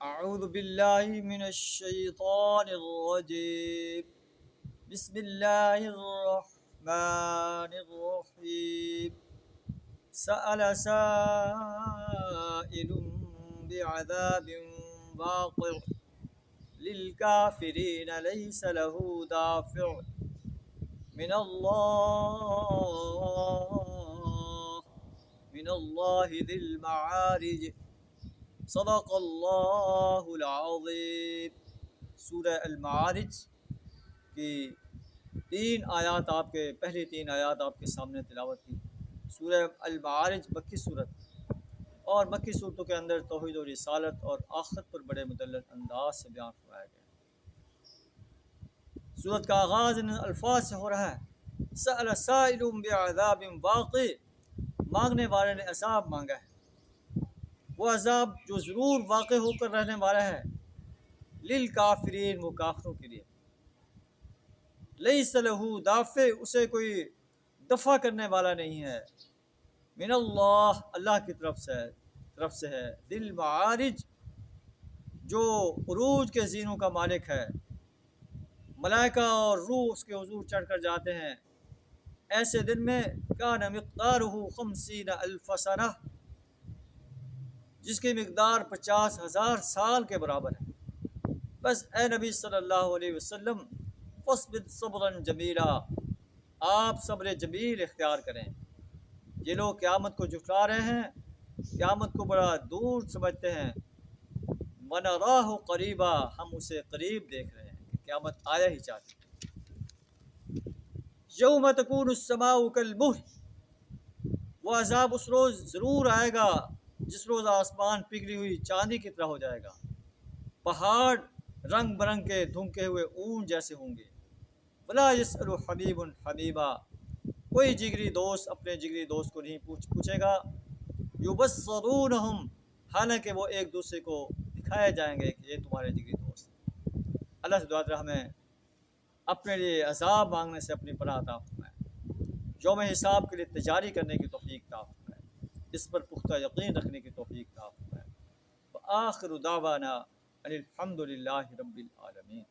أعوذ بالله من الشيطان الرجيم. بسم الله الرحمن الرحيم. سأل سائل بعذاب واقع للكافرين ليس له دافع من الله ذي المعارج. صدق اللہ العظیم. سورہ المعارج کی پہلی تین آیات آپ کے سامنے تلاوت کی. سورہ المعارج مکی صورت اور مکی صورتوں کے اندر توحید و رسالت اور آخرت پر بڑے مدلل انداز سے بیان فرمایا گیا. صورت کا آغاز ان الفاظ سے ہو رہا ہے: سأل سائل بعذاب واقع. مانگنے والے نے عذاب مانگا ہے، وہ عذاب جو ضرور واقع ہو کر رہنے والا ہے. للکافرین، وہ کافروں کے لیے. لیس لہ دافع، اسے کوئی دفع کرنے والا نہیں ہے. من اللہ، اللہ کی طرف سے ہے. ذی المعارج، جو عروج کے زینوں کا مالک ہے. ملائکہ اور روح اس کے حضور چڑھ کر جاتے ہیں ایسے دن میں کان مقدارہ 50,000 سنہ، جس کی مقدار 50,000 سال کے برابر ہے. بس اے نبی صلی اللہ علیہ وسلم، فاصبر صبرا جمیلا، آپ صبر جمیل اختیار کریں. یہ لوگ قیامت کو جھٹلا رہے ہیں، قیامت کو بڑا دور سمجھتے ہیں. ونراہ قریبا، ہم اسے قریب دیکھ رہے ہیں کہ قیامت آیا ہی چاہتی. یوم تکون السماء کالمہل، وہ عذاب اس روز ضرور آئے گا جس روز آسمان پگھلی ہوئی چاندی کی طرح ہو جائے گا. پہاڑ رنگ برنگ کے دھنکے ہوئے اون جیسے ہوں گے. ولا یسأل حبیب حبیبا، کوئی جگری دوست اپنے جگری دوست کو نہیں پوچھے گا. یبصرونہم، حالانکہ وہ ایک دوسرے کو دکھائے جائیں گے کہ یہ تمہارے جگری دوست. اللہ سے دعا ہمیں اپنے لیے عذاب مانگنے سے اپنی پناہ عطا فرمائے. یوم حساب کے لیے تیاری کرنے کی توفیق عطا فرمائے. اس پر پختہ یقین رکھنے کی توفیق عطا فرمائے. وآخر دعوانا ان الحمد للہ رب العالمین.